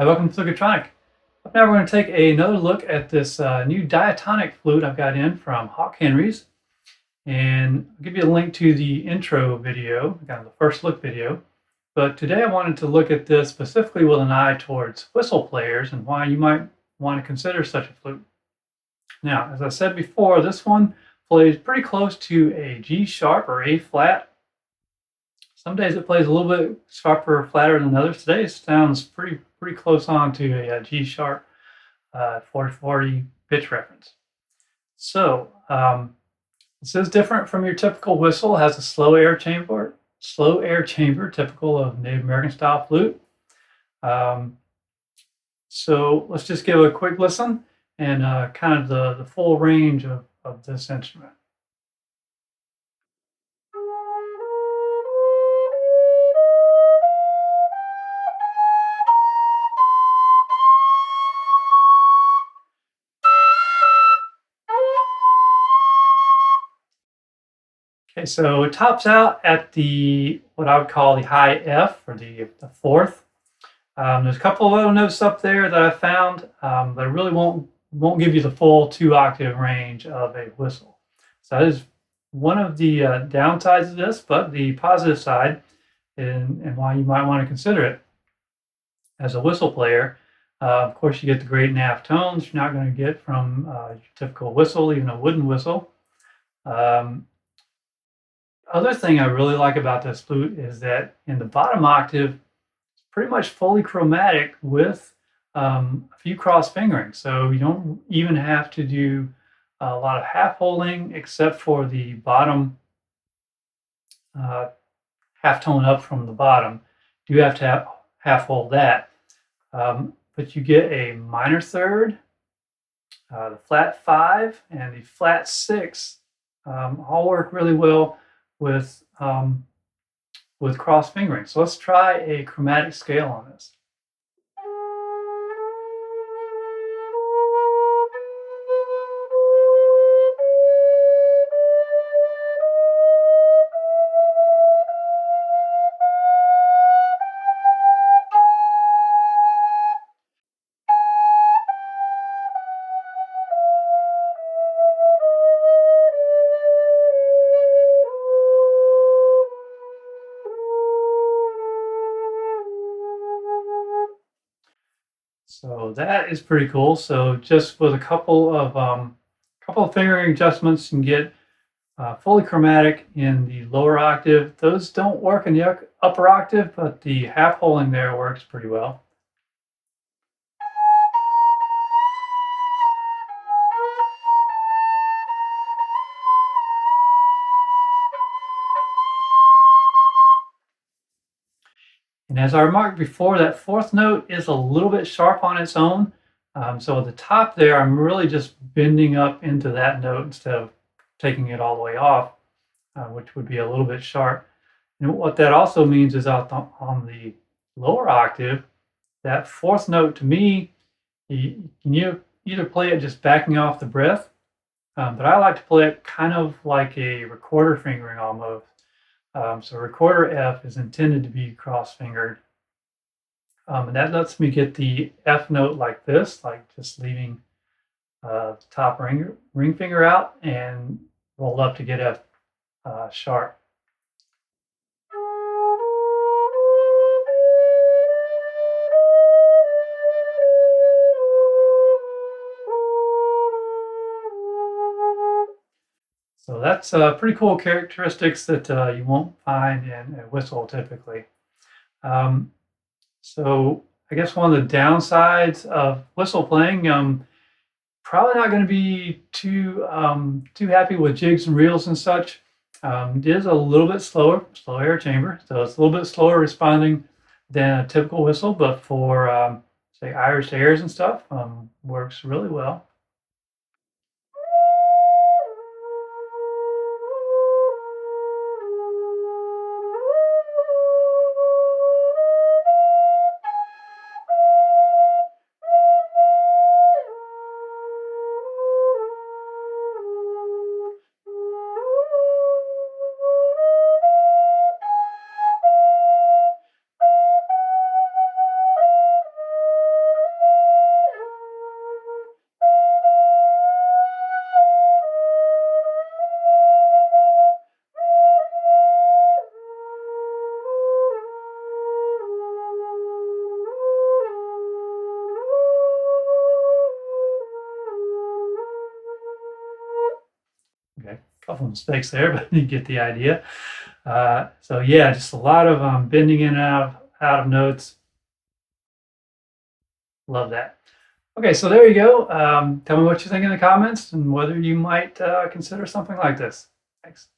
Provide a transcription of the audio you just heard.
welcome to Diatonic. Now we're going to take another look at this new diatonic flute I've got in from Hawk Henries. And I'll give you a link to the intro video, kind of the first look video. But today I wanted to look at this specifically with an eye towards whistle players and why you might want to consider such a flute. Now, as I said before, this one plays pretty close to a G sharp or A flat. Some days it plays a little bit sharper or flatter than others. Today it sounds pretty close on to a G sharp 40/40 pitch reference. So this is different from your typical whistle. It has a slow air chamber typical of Native American style flute. So let's just give a quick listen and kind of the full range of this instrument. Okay, so it tops out at what I would call the high F, or the fourth. There's a couple of other notes up there that I found, but it really won't give you the full 2-octave range of a whistle. So that is one of the downsides of this, but the positive side, and why you might want to consider it as a whistle player. Of course, you get the great NAF tones you're not going to get from your typical whistle, even a wooden whistle. Other thing I really like about this flute is that in the bottom octave, it's pretty much fully chromatic with a few cross fingering. So you don't even have to do a lot of half holding except for the bottom half tone up from the bottom. You have to half hold that. But you get a minor third, the flat 5, and the flat 6 all work really well with cross fingering. So let's try a chromatic scale on this. So that is pretty cool. So just with a couple of fingering adjustments, you can get fully chromatic in the lower octave. Those don't work in the upper octave, but the half holding there works pretty well. And as I remarked before, that fourth note is a little bit sharp on its own. So at the top there, I'm really just bending up into that note instead of taking it all the way off, which would be a little bit sharp. And what that also means is on the lower octave, that fourth note to me, you can either play it just backing off the breath, but I like to play it kind of like a recorder fingering almost. So recorder F is intended to be cross-fingered. And that lets me get the F note like this, like just leaving the top ring finger out and roll up to get F sharp. So that's pretty cool characteristics that you won't find in a whistle typically. So I guess one of the downsides of whistle playing, probably not going to be too happy with jigs and reels and such. It is a little bit slow air chamber, so it's a little bit slower responding than a typical whistle, but for say Irish airs and stuff, works really well. couple of mistakes there, but you get the idea. So yeah, just a lot of bending in and out of notes. Love that. Okay, so there you go. Tell me what you think in the comments and whether you might consider something like this. Thanks.